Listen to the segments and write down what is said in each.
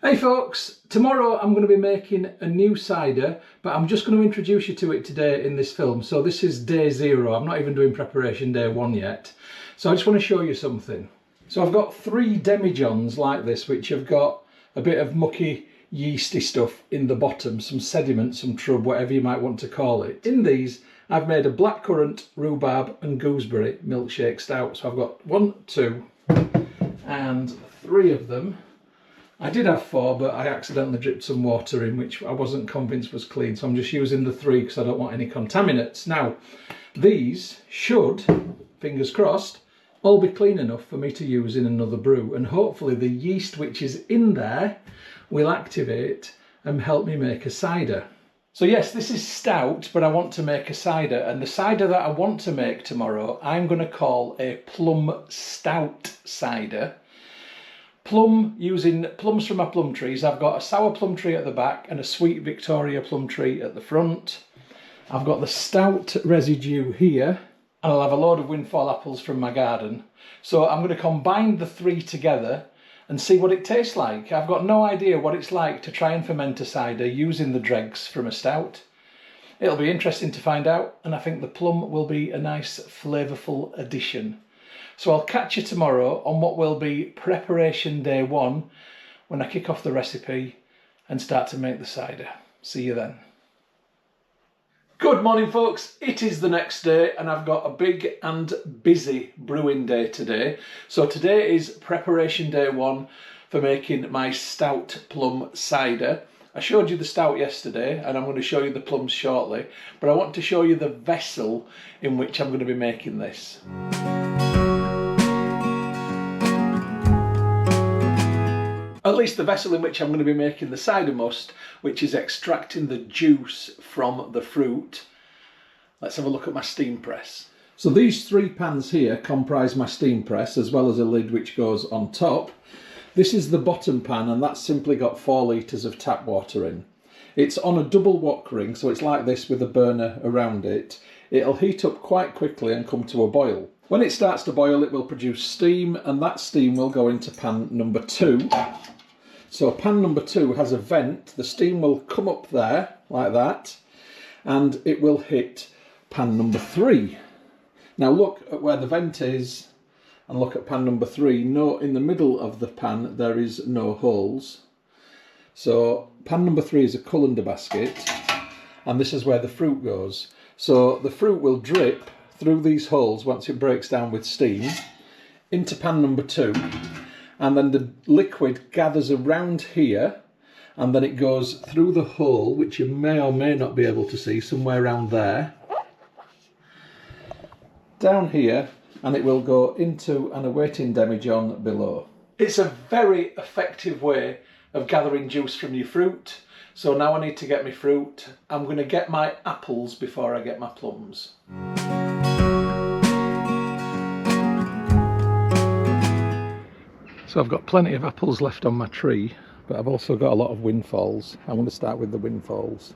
Hey folks, tomorrow I'm going to be making a new cider, but I'm just going to introduce you to it today in this film. So this is day 0, I'm not even doing preparation day 1 yet. So I just want to show you something. So I've got 3 demijohns like this, which have got a bit of mucky yeasty stuff in the bottom, some sediment, some trub, whatever you might want to call it. In these I've made a blackcurrant, rhubarb and gooseberry milkshake stout. So I've got 1, 2 and 3 of them. I did have 4, but I accidentally dripped some water in, which I wasn't convinced was clean, so I'm just using the 3 because I don't want any contaminants. Now, these should, fingers crossed, all be clean enough for me to use in another brew, and hopefully the yeast which is in there will activate and help me make a cider. So yes, this is stout, but I want to make a cider, and the cider that I want to make tomorrow, I'm going to call a plum stout cider. Plum, using plums from my plum trees. I've got a sour plum tree at the back and a sweet Victoria plum tree at the front. I've got the stout residue here, and I'll have a load of windfall apples from my garden. So I'm going to combine the 3 together and see what it tastes like. I've got no idea what it's like to try and ferment a cider using the dregs from a stout. It'll be interesting to find out, and I think the plum will be a nice flavourful addition. So I'll catch you tomorrow on what will be preparation day 1 when I kick off the recipe and start to make the cider. See you then. Good morning folks, it is the next day and I've got a big and busy brewing day today. So today is preparation day 1 for making my stout plum cider. I showed you the stout yesterday and I'm going to show you the plums shortly, but I want to show you the vessel in which I'm going to be making this. At least the vessel in which I'm going to be making the cider must, which is extracting the juice from the fruit. Let's have a look at my steam press. So these 3 pans here comprise my steam press, as well as a lid which goes on top. This is the bottom pan, and that's simply got 4 litres of tap water in. It's on a double wok ring, so it's like this with a burner around it. It'll heat up quite quickly and come to a boil. When it starts to boil, it will produce steam, and that steam will go into pan number 2. So pan number 2 has a vent. The steam will come up there like that and it will hit pan number 3. Now look at where the vent is and look at pan number 3. Note in the middle of the pan there is no holes. So pan number 3 is a colander basket and this is where the fruit goes. So the fruit will drip through these holes once it breaks down with steam into pan number 2. And then the liquid gathers around here and then it goes through the hole, which you may or may not be able to see, somewhere around there, down here, and it will go into an awaiting demijohn below. It's a very effective way of gathering juice from your fruit. So now I need to get my fruit. I'm going to get my apples before I get my plums. So I've got plenty of apples left on my tree, but I've also got a lot of windfalls. I'm going to start with the windfalls.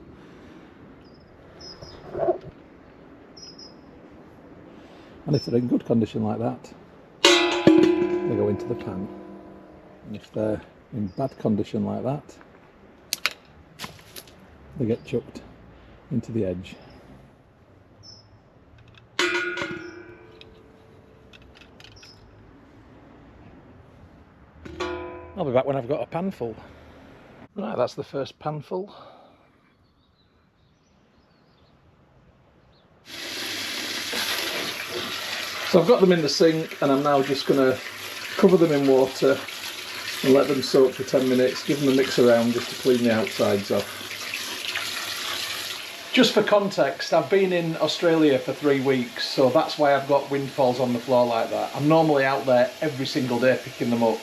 And if they're in good condition like that, they go into the pan. And if they're in bad condition like that, they get chucked into the edge. I'll be back when I've got a pan full. Right, that's the first pan full. So I've got them in the sink and I'm now just going to cover them in water and let them soak for 10 minutes, give them a mix around just to clean the outsides off. Just for context, I've been in Australia for 3 weeks, so that's why I've got windfalls on the floor like that. I'm normally out there every single day picking them up.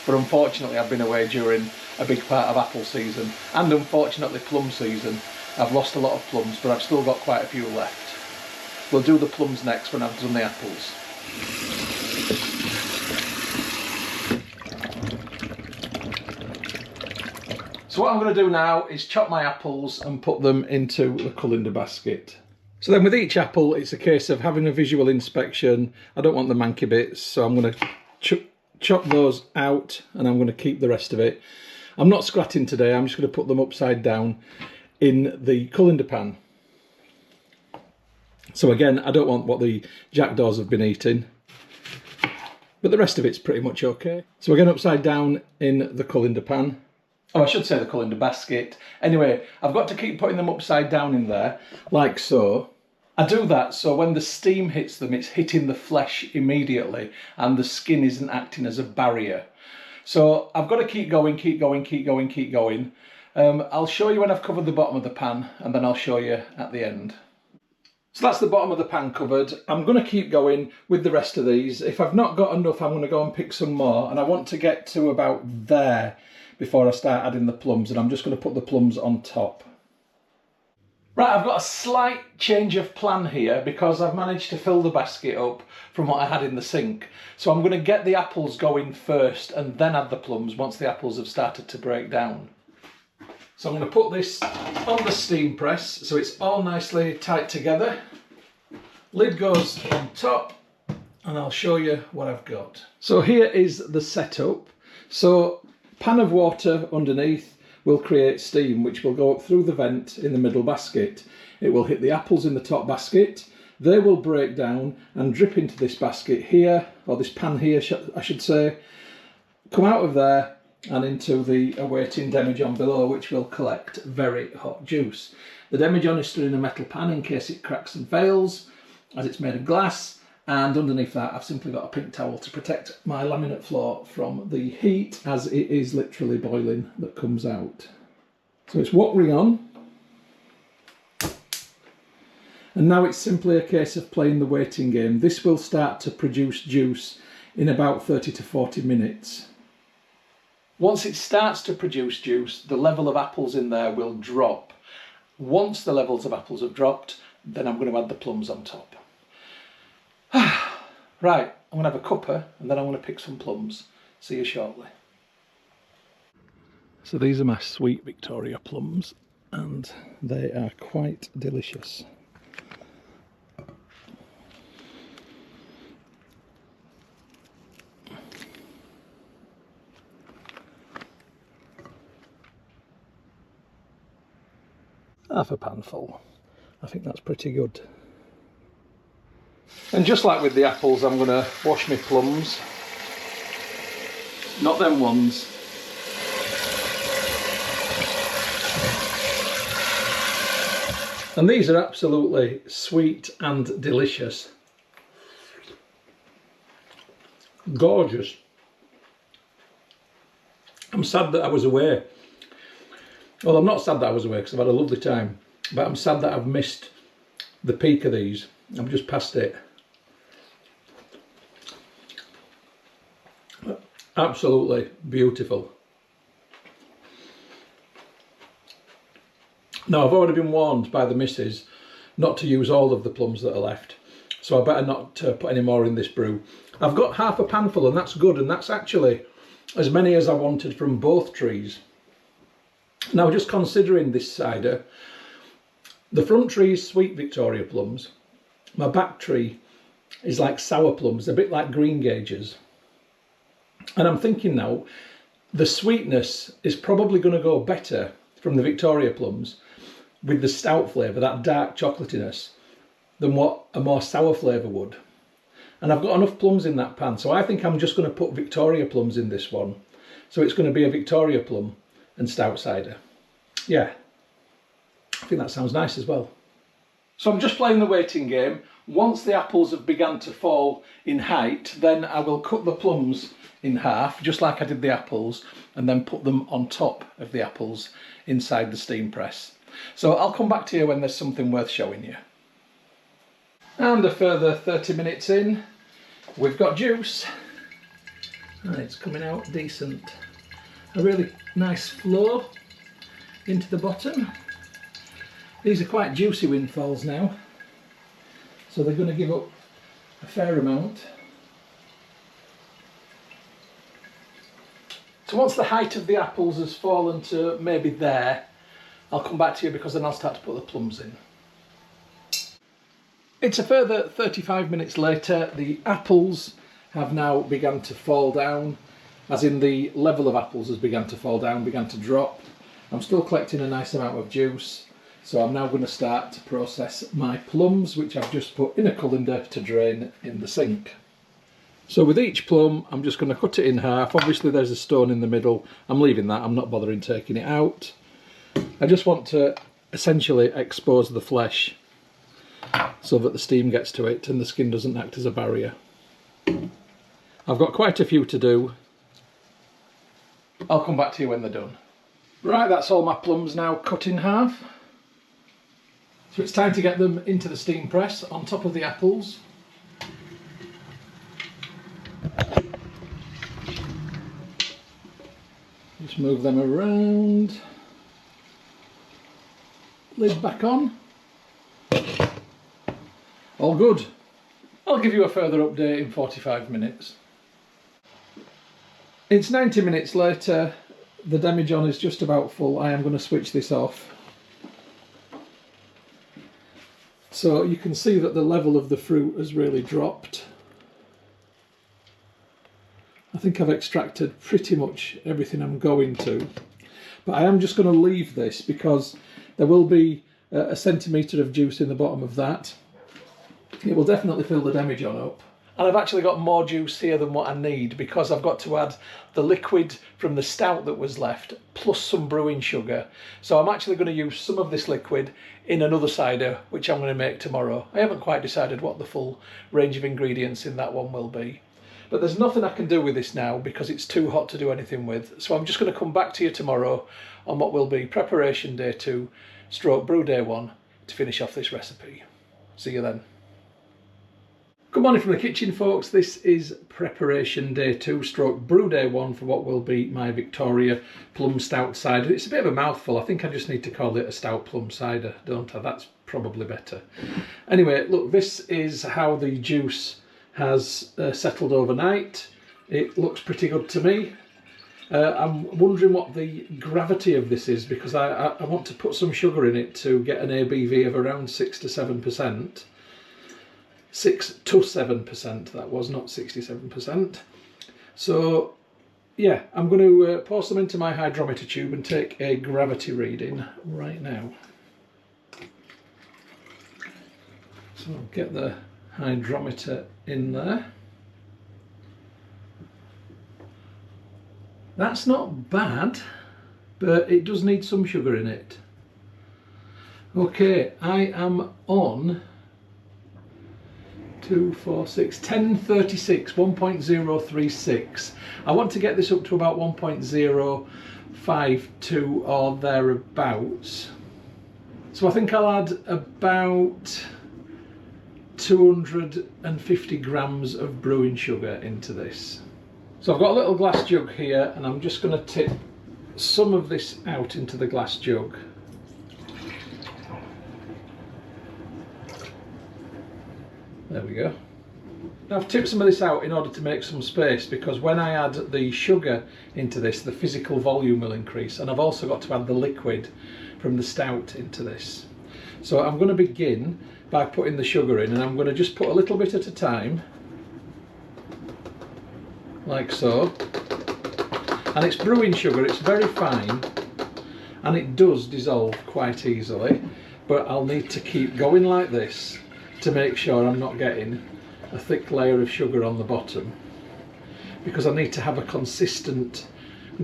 But unfortunately I've been away during a big part of apple season and unfortunately plum season. I've lost a lot of plums, but I've still got quite a few left. We'll do the plums next when I've done the apples. So what I'm going to do now is chop my apples and put them into the colander basket. So then with each apple it's a case of having a visual inspection. I don't want the manky bits, so I'm going to chop those out and I'm going to keep the rest of it. I'm not scratting today, I'm just going to put them upside down in the colander pan. So again, I don't want what the jackdaws have been eating, but the rest of it's pretty much okay. So again, upside down in the colander pan. Oh, I should say the colander basket. Anyway, I've got to keep putting them upside down in there, like so. I do that so when the steam hits them, it's hitting the flesh immediately and the skin isn't acting as a barrier. So I've got to keep going, keep going, keep going, keep going. I'll show you when I've covered the bottom of the pan, and then I'll show you at the end. So that's the bottom of the pan covered. I'm going to keep going with the rest of these. If I've not got enough, I'm going to go and pick some more, and I want to get to about there before I start adding the plums, and I'm just going to put the plums on top. Right, I've got a slight change of plan here because I've managed to fill the basket up from what I had in the sink. So I'm going to get the apples going first and then add the plums once the apples have started to break down. So I'm going to put this on the steam press so it's all nicely tight together. Lid goes on top and I'll show you what I've got. So here is the setup. So pan of water underneath will create steam which will go up through the vent in the middle basket. It will hit the apples in the top basket. They will break down and drip into this basket here, or this pan here I should say, come out of there and into the awaiting demijohn below, which will collect very hot juice. The demijohn is stood in a metal pan in case it cracks and fails, as it's made of glass, and underneath that I've simply got a pink towel to protect my laminate floor from the heat, as it is literally boiling that comes out. So it's watering on, and now it's simply a case of playing the waiting game. This will start to produce juice in about 30 to 40 minutes. Once it starts to produce juice, the level of apples in there will drop. Once the levels of apples have dropped, then I'm going to add the plums on top. Right, I'm going to have a cuppa and then I'm going to pick some plums. See you shortly. So these are my sweet Victoria plums and they are quite delicious. Half a pan full. I think that's pretty good. And just like with the apples, I'm going to wash my plums. Not them ones. And these are absolutely sweet and delicious. Gorgeous. I'm sad that I was away. Well, I'm not sad that I was away because I've had a lovely time, but I'm sad that I've missed the peak of these. I'm just past it. Absolutely beautiful. Now, I've already been warned by the missus not to use all of the plums that are left, so I better not put any more in this brew. I've got half a pan full and that's good, and that's actually as many as I wanted from both trees. Now, just considering this cider, the front tree is sweet Victoria plums. My back tree is like sour plums, a bit like green gages. And I'm thinking now, the sweetness is probably going to go better from the Victoria plums with the stout flavour, that dark chocolatiness, than what a more sour flavour would. And I've got enough plums in that pan, so I think I'm just going to put Victoria plums in this one. So it's going to be a Victoria plum and stout cider. Yeah, I think that sounds nice as well. So I'm just playing the waiting game. Once the apples have begun to fall in height, then I will cut the plums in half, just like I did the apples, and then put them on top of the apples inside the steam press. So I'll come back to you when there's something worth showing you. And a further 30 minutes in, we've got juice. And it's coming out decent. A really nice flow into the bottom. These are quite juicy windfalls now, so they're going to give up a fair amount. So once the height of the apples has fallen to maybe there, I'll come back to you because then I'll start to put the plums in. It's a further 35 minutes later. The apples have now begun to fall down as in the level of apples has begun to fall down, began to drop. I'm still collecting a nice amount of juice, so I'm now going to start to process my plums, which I've just put in a colander to drain in the sink. So with each plum, I'm just going to cut it in half. Obviously there's a stone in the middle. I'm leaving that, I'm not bothering taking it out. I just want to essentially expose the flesh so that the steam gets to it and the skin doesn't act as a barrier. I've got quite a few to do. I'll come back to you when they're done. Right, that's all my plums now cut in half. So it's time to get them into the steam press on top of the apples. Just move them around. Lid back on. All good. I'll give you a further update in 45 minutes. It's 90 minutes later. The demijohn is just about full. I am going to switch this off. So you can see that the level of the fruit has really dropped. I think I've extracted pretty much everything I'm going to. But I am just going to leave this because there will be a centimetre of juice in the bottom of that. It will definitely fill the demijohn up. And I've actually got more juice here than what I need because I've got to add the liquid from the stout that was left plus some brewing sugar. So I'm actually going to use some of this liquid in another cider which I'm going to make tomorrow. I haven't quite decided what the full range of ingredients in that one will be. But there's nothing I can do with this now because it's too hot to do anything with. So I'm just going to come back to you tomorrow on what will be preparation day 2 stroke brew day 1 to finish off this recipe. See you then. Good morning from the kitchen, folks. This is preparation day 2 stroke brew day 1 for what will be my Victoria plum stout cider. It's a bit of a mouthful. I think I just need to call it a stout plum cider, don't I? That's probably better. Anyway, look, this is how the juice has settled overnight. It looks pretty good to me. I'm wondering what the gravity of this is because I want to put some sugar in it to get an ABV of around 6 to 7%. 6 to 7%, that was, not 67%. So yeah, I'm going to pour some into my hydrometer tube and take a gravity reading right now. So I'll get the hydrometer in there. That's not bad, but it does need some sugar in it. Okay, I am on 2, 4, 6, 1036, 1.036. I want to get this up to about 1.052 or thereabouts. So I think I'll add about 250 grams of brewing sugar into this. So I've got a little glass jug here and I'm just going to tip some of this out into the glass jug. There we go. Now I've tipped some of this out in order to make some space because when I add the sugar into this, the physical volume will increase, and I've also got to add the liquid from the stout into this. So I'm going to begin by putting the sugar in, and I'm going to just put a little bit at a time, like so. And it's brewing sugar, it's very fine and it does dissolve quite easily, but I'll need to keep going like this to make sure I'm not getting a thick layer of sugar on the bottom, because I need to have a consistent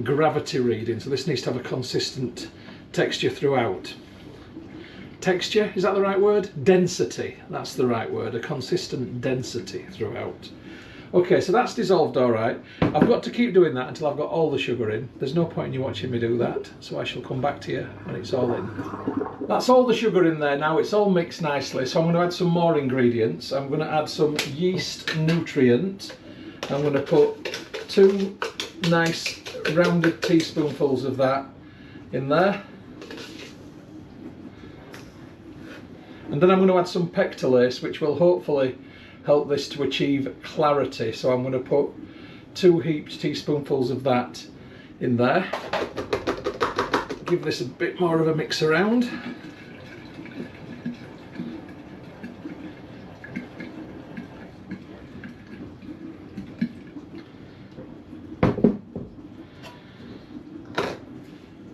gravity reading. So this needs to have a consistent texture throughout. Texture, is that the right word? Density, that's the right word, a consistent density throughout. Okay, so that's dissolved all right. I've got to keep doing that until I've got all the sugar in. There's no point in you watching me do that, so I shall come back to you when it's all in. That's all the sugar in there now, it's all mixed nicely, so I'm going to add some more ingredients. I'm going to add some yeast nutrient. I'm going to put 2 nice rounded teaspoonfuls of that in there. And then I'm going to add some pectolase, which will hopefully help this to achieve clarity. So I'm going to put 2 heaped teaspoonfuls of that in there. Give this a bit more of a mix around.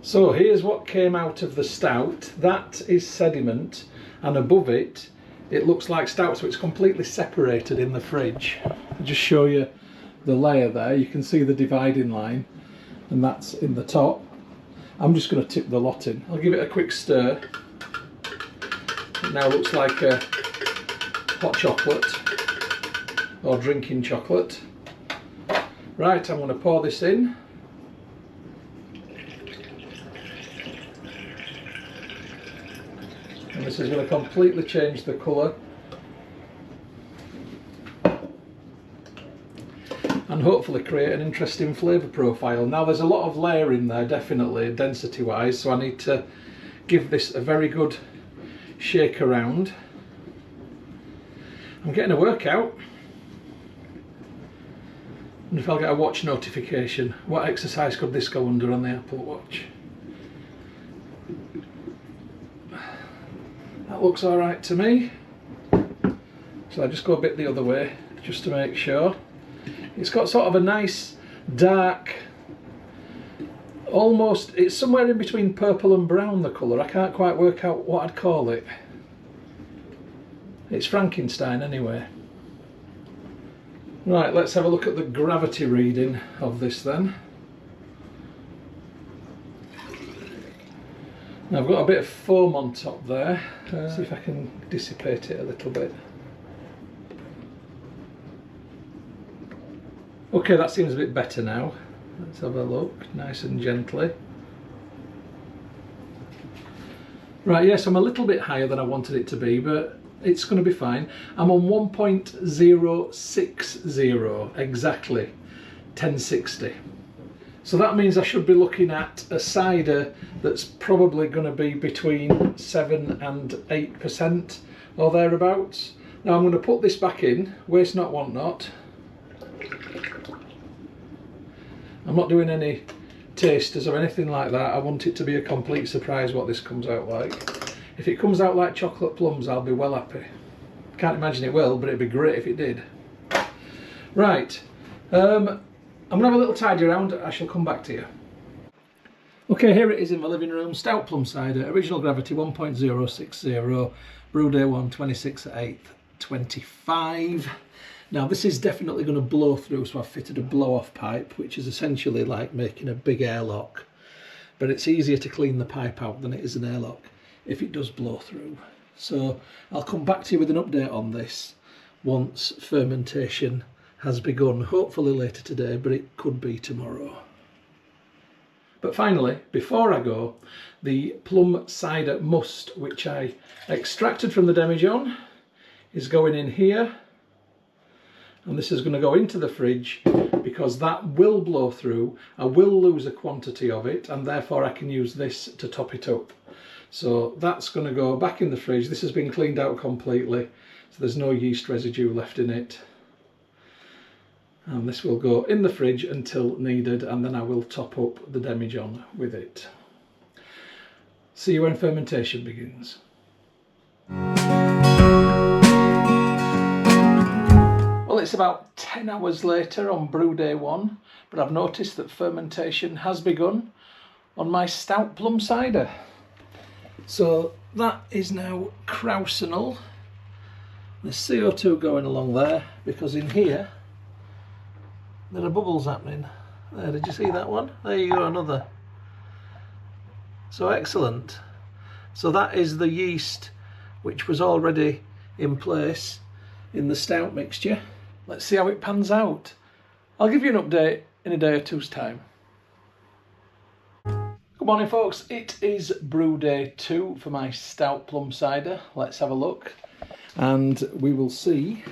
So here's what came out of the stout. That is sediment, and above it, it looks like stout, so it's completely separated in the fridge. I'll just show you the layer there. You can see the dividing line, and that's in the top. I'm just going to tip the lot in. I'll give it a quick stir. It now looks like a hot chocolate or drinking chocolate. Right, I'm going to pour this in. And this is going to completely change the colour and hopefully create an interesting flavour profile. Now there's a lot of layer in there, definitely, density wise, so I need to give this a very good shake around. I'm getting a workout. And if I'll get a watch notification, what exercise could this go under on the Apple Watch? That looks alright to me. So I just go a bit the other way, just to make sure. It's got sort of a nice dark, almost, it's somewhere in between purple and brown, the colour. I can't quite work out what I'd call it. It's Frankenstein anyway. Right, let's have a look at the gravity reading of this then. Now I've got a bit of foam on top there. See if I can dissipate it a little bit. Okay, that seems a bit better now. Let's have a look, nice and gently. Right, yes, I'm a little bit higher than I wanted it to be, but it's going to be fine. I'm on 1.060, exactly 1060. So that means I should be looking at a cider that's probably going to be between 7 and 8% or thereabouts. Now I'm going to put this back in, waste not, want not. I'm not doing any tasters or anything like that. I want it to be a complete surprise what this comes out like. If it comes out like chocolate plums, I'll be well happy. Can't imagine it will, but it'd be great if it did. Right, I'm going to have a little tidy around. I shall come back to you. Okay, here it is in my living room. Stout plum cider, original gravity 1.060, brew day 1, 26 at 8th, 25. Now this is definitely going to blow through, so I've fitted a blow-off pipe, which is essentially like making a big airlock. But it's easier to clean the pipe out than it is an airlock if it does blow through. So I'll come back to you with an update on this once fermentation has begun, hopefully later today, but it could be tomorrow. But finally, before I go, the plum cider must, which I extracted from the demijohn, is going in here. And this is going to go into the fridge because that will blow through. I will lose a quantity of it, and therefore I can use this to top it up. So that's going to go back in the fridge. This has been cleaned out completely, so there's no yeast residue left in it. And this will go in the fridge until needed, and then I will top up the demijohn with it. See you when fermentation begins. Well, it's about 10 hours later on brew day 1, but I've noticed that fermentation has begun on my stout plum cider. So that is now krausenal. There's CO2 going along there, because in here there are bubbles happening. There, did you see that one? There you go, another. So excellent. So that is the yeast which was already in place in the stout mixture. Let's see how it pans out. I'll give you an update in a day or two's time. Good morning folks, it is brew day 2 for my stout plum cider. Let's have a look and we will see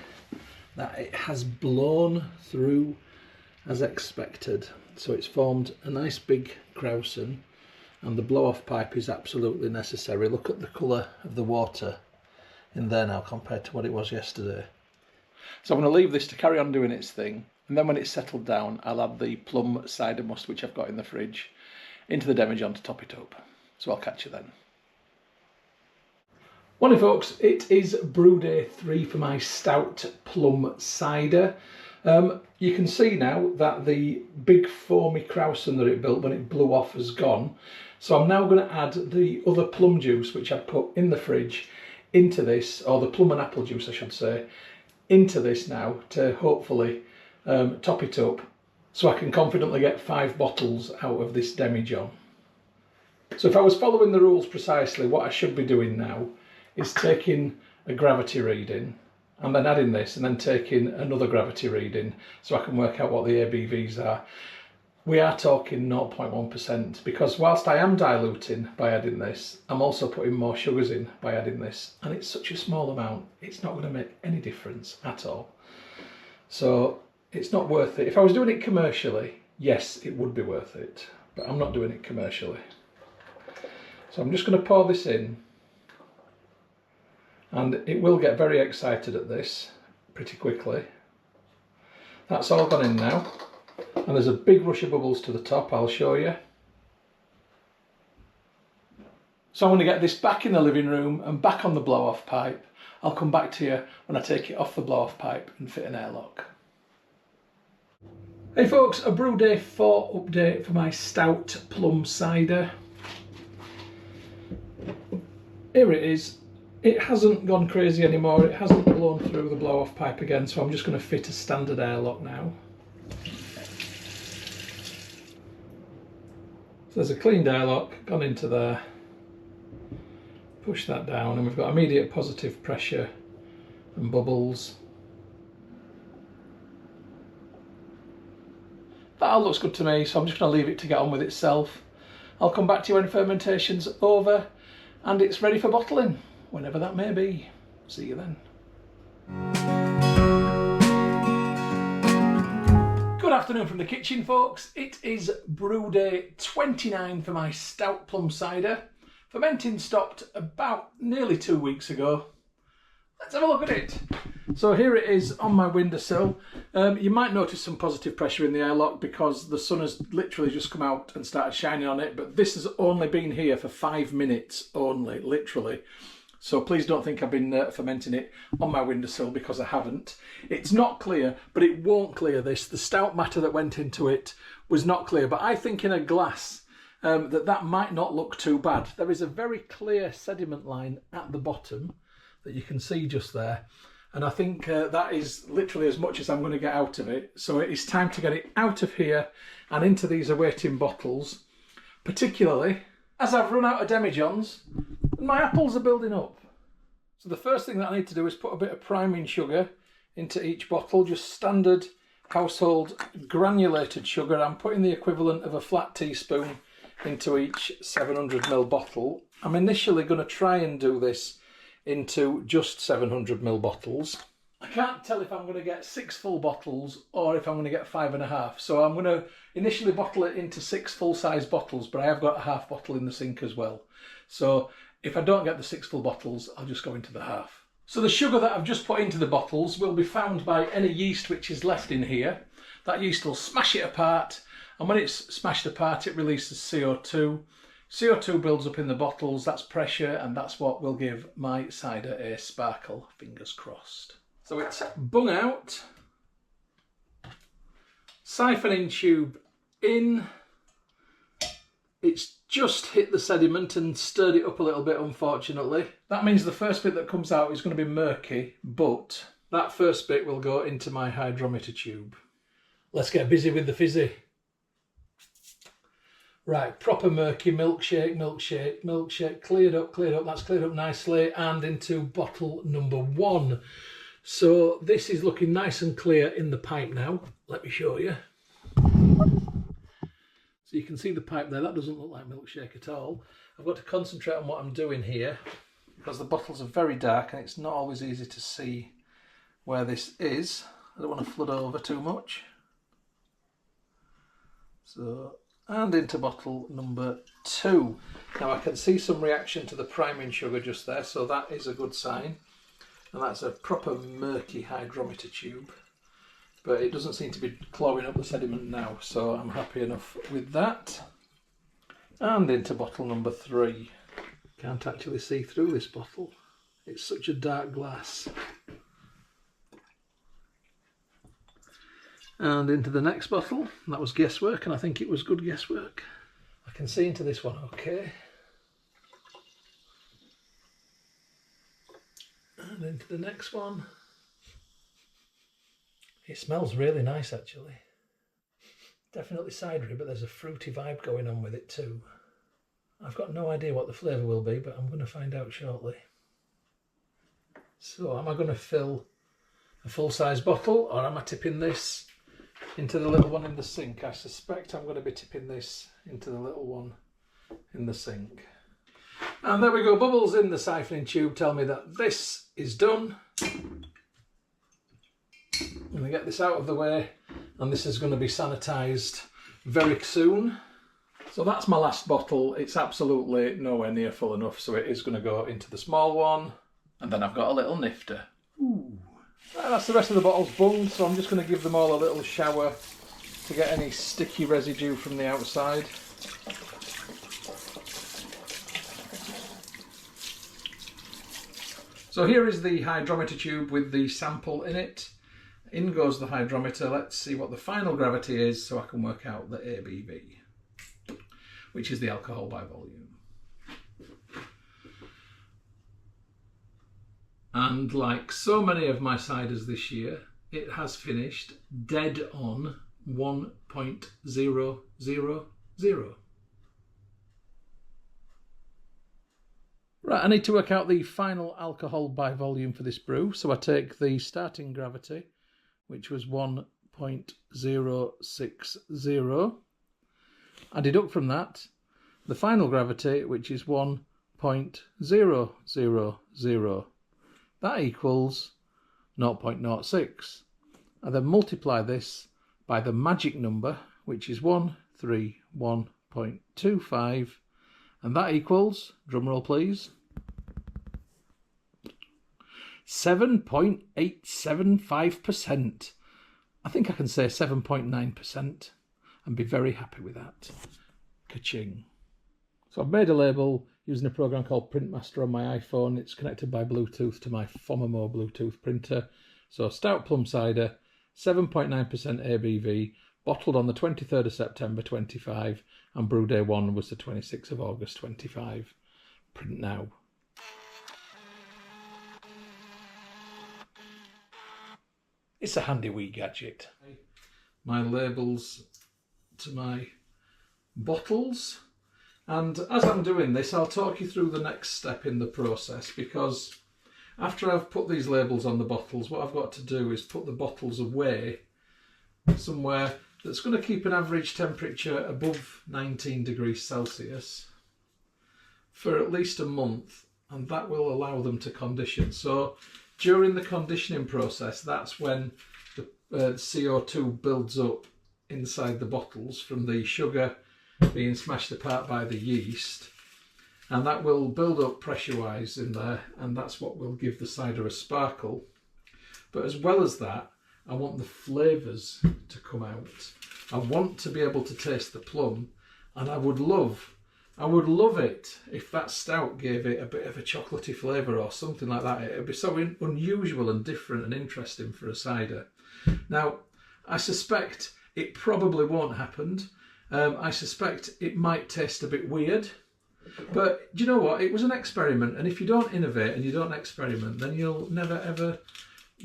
that it has blown through as expected. So it's formed a nice big krausen, and the blow-off pipe is absolutely necessary. Look at the colour of the water in there now compared to what it was yesterday. So I'm going to leave this to carry on doing its thing, and then when it's settled down I'll add the plum cider must, which I've got in the fridge, into the demijohn to top it up. So I'll catch you then. Morning folks, it is brew day 3 for my stout plum cider. You can see now that the big foamy krausen that it built when it blew off has gone. So I'm now going to add the other plum juice, which I put in the fridge, into this, or the plum and apple juice I should say, into this now to hopefully top it up so I can confidently get 5 bottles out of this demijohn. So if I was following the rules precisely, what I should be doing now is taking a gravity reading and then adding this and then taking another gravity reading so I can work out what the ABVs are. We are talking 0.1% because whilst I am diluting by adding this, I'm also putting more sugars in by adding this, and it's such a small amount, it's not going to make any difference at all. So it's not worth it. If I was doing it commercially, yes, it would be worth it, but I'm not doing it commercially. So I'm just going to pour this in, and it will get very excited at this pretty quickly. That's all gone in now. And there's a big rush of bubbles to the top, I'll show you. So I'm going to get this back in the living room and back on the blow-off pipe. I'll come back to you when I take it off the blow-off pipe and fit an airlock. Hey folks, a Brew Day 4 update for my Stout Plum Cider. Here it is. It hasn't gone crazy anymore, it hasn't blown through the blow-off pipe again, so I'm just going to fit a standard airlock now. There's a cleaned airlock gone into there, push that down, and we've got immediate positive pressure and bubbles. That all looks good to me, so I'm just going to leave it to get on with itself. I'll come back to you when fermentation's over and it's ready for bottling, whenever that may be. See you then. Good afternoon from the kitchen, folks. It is Brew Day 29 for my Stout Plum Cider. Fermenting stopped about nearly 2 weeks ago. Let's have a look at it. So here it is on my windowsill. You might notice some positive pressure in the airlock because the sun has literally just come out and started shining on it, but this has only been here for 5 minutes only, literally. So please don't think I've been fermenting it on my windowsill, because I haven't. It's not clear, but it won't clear this. The stout matter that went into it was not clear, but I think in a glass that might not look too bad. There is a very clear sediment line at the bottom that you can see just there. And I think that is literally as much as I'm going to get out of it. So it is time to get it out of here and into these awaiting bottles, particularly as I've run out of demijohns and my apples are building up. So the first thing that I need to do is put a bit of priming sugar into each bottle, just standard household granulated sugar. I'm putting the equivalent of a flat teaspoon into each 700ml bottle. I'm initially going to try and do this into just 700ml bottles. I can't tell if I'm going to get 6 full bottles or if I'm going to get 5.5. So I'm going to initially bottle it into 6 full-size bottles, but I have got a half bottle in the sink as well. So if I don't get the 6 full bottles, I'll just go into the half. So the sugar that I've just put into the bottles will be found by any yeast which is left in here. That yeast will smash it apart, and when it's smashed apart, it releases CO2. CO2 builds up in the bottles, that's pressure, and that's what will give my cider a sparkle, fingers crossed. So it's bung out, siphoning tube in. It's just hit the sediment and stirred it up a little bit, unfortunately. That means the first bit that comes out is going to be murky, but that first bit will go into my hydrometer tube. Let's get busy with the fizzy. Right, proper murky, milkshake, milkshake, milkshake, cleared up, that's cleared up nicely, and into bottle number 1. So this is looking nice and clear in the pipe now. Let me show you. So you can see the pipe there, that doesn't look like milkshake at all. I've got to concentrate on what I'm doing here because the bottles are very dark and it's not always easy to see where this is. I don't want to flood over too much. So, and into bottle number 2. Now I can see some reaction to the priming sugar just there, so that is a good sign. And that's a proper murky hydrometer tube. But it doesn't seem to be clawing up the sediment now, so I'm happy enough with that. And into bottle number 3. Can't actually see through this bottle. It's such a dark glass. And into the next bottle. That was guesswork, and I think it was good guesswork. I can see into this one okay. And into the next one. It smells really nice actually. Definitely cidery, but there's a fruity vibe going on with it too. I've got no idea what the flavour will be, but I'm going to find out shortly. So am I going to fill a full-size bottle, or am I tipping this into the little one in the sink? I suspect I'm going to be tipping this into the little one in the sink. And there we go, bubbles in the siphoning tube tell me that this is done. I'm going to get this out of the way, and this is going to be sanitised very soon. So that's my last bottle. It's absolutely nowhere near full enough, so it is going to go into the small one. And then I've got a little nifter. Ooh. Right, that's the rest of the bottles bunged, so I'm just going to give them all a little shower to get any sticky residue from the outside. So here is the hydrometer tube with the sample in it. In goes the hydrometer. Let's see what the final gravity is so I can work out the ABV, which is the alcohol by volume. And like so many of my ciders this year, it has finished dead on 1.000. Right, I need to work out the final alcohol by volume for this brew. So I take the starting gravity, which was 1.060. I deduct from that the final gravity, which is 1.000. That equals 0.06. I then multiply this by the magic number, which is 131.25, and that equals, drumroll please, 7.875%. I think I can say 7.9% and be very happy with that. Ka-ching. So I've made a label using a program called Printmaster on my iPhone. It's connected by Bluetooth to my Fomamo Bluetooth printer. So Stout Plum Cider, 7.9% ABV, bottled on the 23rd of September 25, and brew day 1 was the 26th of August 25. Print now. It's a handy wee gadget. My labels to my bottles. And as I'm doing this, I'll talk you through the next step in the process, because after I've put these labels on the bottles, what I've got to do is put the bottles away somewhere that's going to keep an average temperature above 19 degrees Celsius for at least a month, and that will allow them to condition. So during the conditioning process, that's when the CO2 builds up inside the bottles from the sugar being smashed apart by the yeast, and that will build up pressure-wise in there, and that's what will give the cider a sparkle. But as well as that, I want the flavours to come out. I want to be able to taste the plum, and I would love it if that stout gave it a bit of a chocolatey flavour or something like that. It would be so unusual and different and interesting for a cider. Now, I suspect it probably won't happen. I suspect it might taste a bit weird, but do you know what? It was an experiment, and if you don't innovate and you don't experiment, then you'll never ever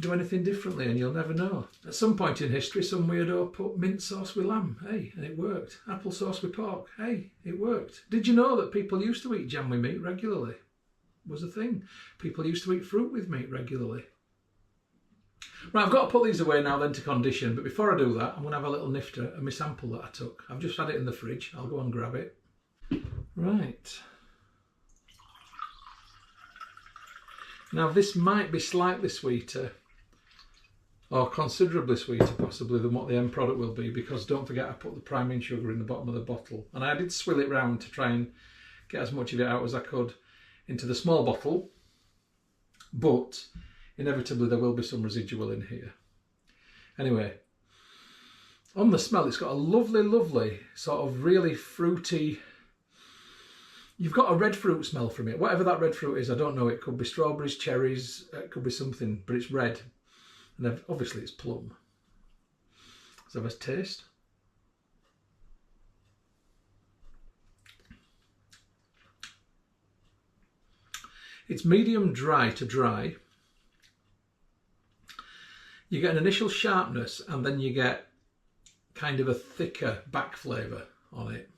do anything differently, and you'll never know. At some point in history, some weirdo put mint sauce with lamb, hey, and it worked. Apple sauce with pork, hey, it worked. Did you know that people used to eat jam with meat regularly? It was a thing. People used to eat fruit with meat regularly. Right, I've got to put these away now then to condition, but before I do that, I'm going to have a little nifter of my sample that I took. I've just had it in the fridge. I'll go and grab it. Right. Now this might be slightly sweeter, or considerably sweeter possibly, than what the end product will be, because don't forget I put the priming sugar in the bottom of the bottle, and I did swill it round to try and get as much of it out as I could into the small bottle, but inevitably there will be some residual in here. Anyway, on the smell, it's got a lovely sort of really fruity, you've got a red fruit smell from it. Whatever that red fruit is, I don't know. It could be strawberries, cherries, it could be something, but it's red. And obviously it's plum. Let's have a taste. It's medium dry to dry. You get an initial sharpness and then you get kind of a thicker back flavour on it.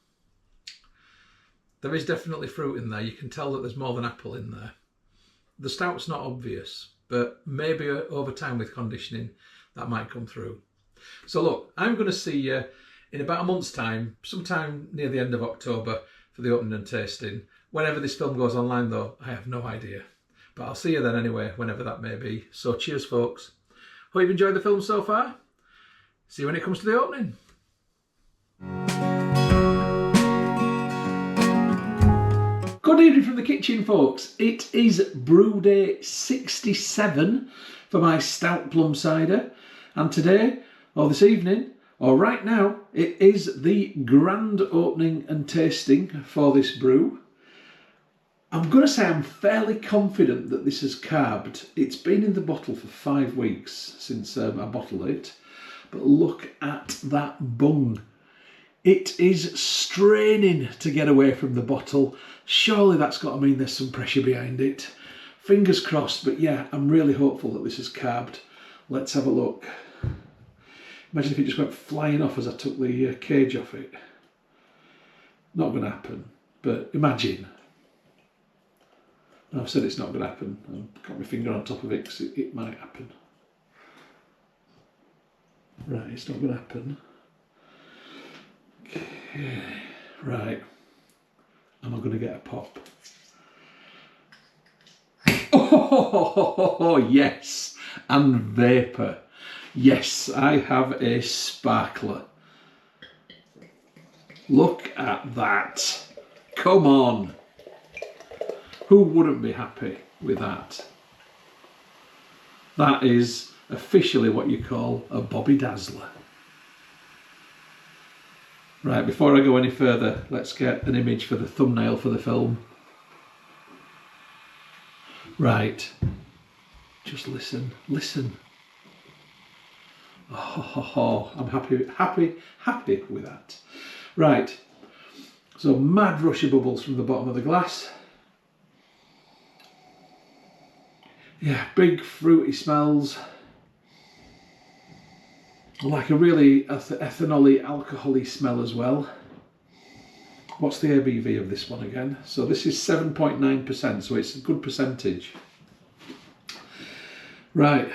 There is definitely fruit in there. You can tell that there's more than apple in there. The stout's not obvious, but maybe over time with conditioning that might come through. So look, I'm going to see you in about a month's time, sometime near the end of October, for the opening and tasting. Whenever this film goes online though, I have no idea. But I'll see you then anyway, whenever that may be. So cheers folks. Hope you've enjoyed the film so far. See you when it comes to the opening. Good evening from the kitchen folks. It is brew day 67 for my Stout Plum cider. And today, or this evening, or right now, it is the grand opening and tasting for this brew. I'm going to say I'm fairly confident that this is carbed. It's been in the bottle for 5 weeks since I bottled it. But look at that bung. It is straining to get away from the bottle. Surely that's got to mean there's some pressure behind it. Fingers crossed, but yeah, I'm really hopeful that this is carbed. Let's have a look. Imagine if it just went flying off as I took the cage off it. Not going to happen, but imagine. I've said it's not going to happen. I've got my finger on top of it because it might happen. Right, it's not going to happen. Okay, right. Am I going to get a pop? Oh, yes, and vapour. Yes, I have a sparkler. Look at that. Come on. Who wouldn't be happy with that? That is officially what you call a Bobby Dazzler. Right, before I go any further, let's get an image for the thumbnail for the film. Right, just listen, listen. Oh, I'm happy with that. Right, so mad rush of bubbles from the bottom of the glass. Yeah, big fruity smells. Like a really ethanol-y, alcohol-y smell as well. What's the ABV of this one again? So this is 7.9%, so it's a good percentage. Right,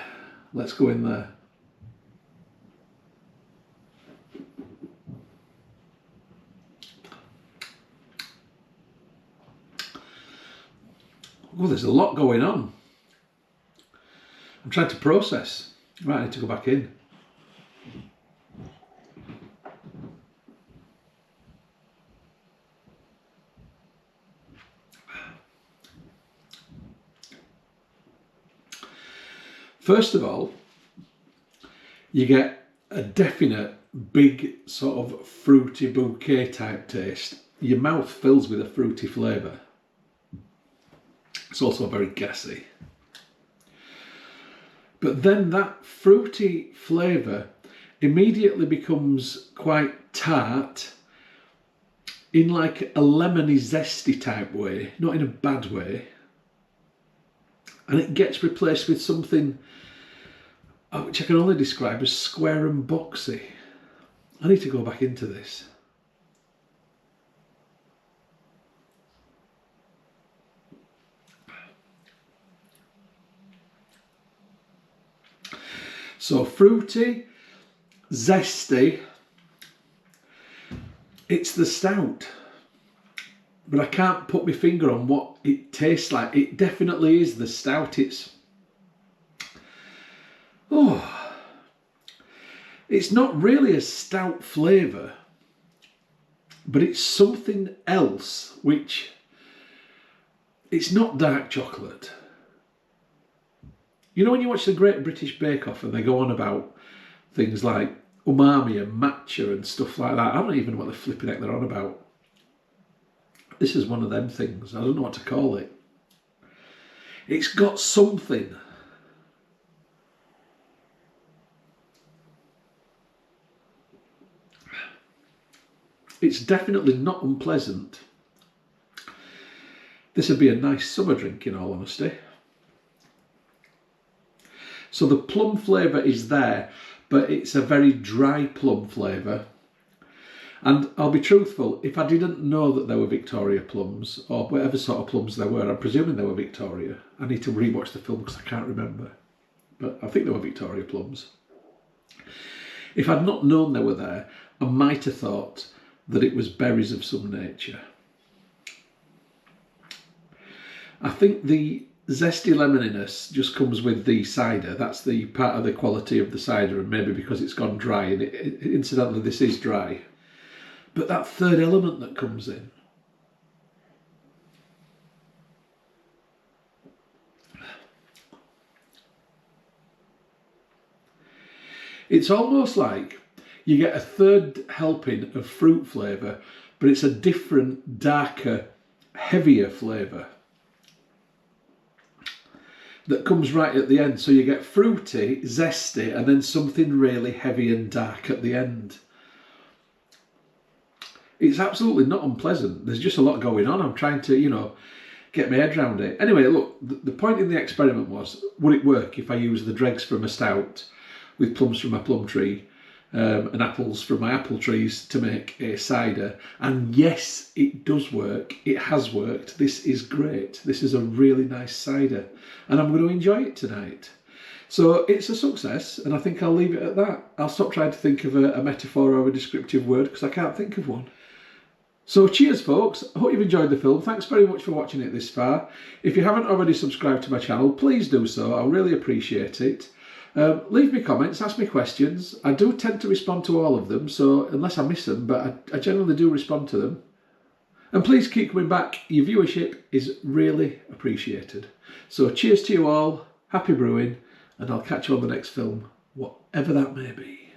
let's go in there. Oh, there's a lot going on. I'm trying to process. Right, I need to go back in. First of all, you get a definite big sort of fruity bouquet type taste. Your mouth fills with a fruity flavour. It's also very gassy. But then that fruity flavour immediately becomes quite tart in like a lemony zesty type way, not in a bad way. And it gets replaced with something which I can only describe as square and boxy. I need to go back into this. So fruity, zesty, it's the stout. But I can't put my finger on what it tastes like. It definitely is the stout. It's not really a stout flavour, but it's something else, which it's not dark chocolate. You know when you watch the Great British Bake Off and they go on about things like umami and matcha and stuff like that? I don't even know what the flipping heck they're on about. This is one of them things. I don't know what to call it. It's got something. It's definitely not unpleasant. This would be a nice summer drink, in all honesty. So the plum flavour is there, but it's a very dry plum flavour. And I'll be truthful, if I didn't know that they were Victoria plums, or whatever sort of plums they were, I'm presuming they were Victoria. I need to rewatch the film because I can't remember. But I think they were Victoria plums. If I'd not known they were there, I might have thought that it was berries of some nature. I think the zesty lemoniness just comes with the cider. That's the part of the quality of the cider, and maybe because it's gone dry, and incidentally this is dry. But that third element that comes in, it's almost like you get a third helping of fruit flavour, but it's a different, darker, heavier flavour that comes right at the end. So you get fruity, zesty, and then something really heavy and dark at the end. It's absolutely not unpleasant. There's just a lot going on. I'm trying to, you know, get my head around it. Anyway, look, the point in the experiment was, would it work if I use the dregs from a stout with plums from my plum tree and apples from my apple trees to make a cider? And yes, it does work. It has worked. This is great. This is a really nice cider, and I'm going to enjoy it tonight. So it's a success, and I think I'll leave it at that. I'll stop trying to think of a metaphor or a descriptive word because I can't think of one. So cheers folks, I hope you've enjoyed the film. Thanks very much for watching it this far. If you haven't already subscribed to my channel, please do so. I'll really appreciate it. Leave me comments, ask me questions. I do tend to respond to all of them, so unless I miss them, but I generally do respond to them. And please keep coming back. Your viewership is really appreciated. So cheers to you all, happy brewing, and I'll catch you on the next film, whatever that may be.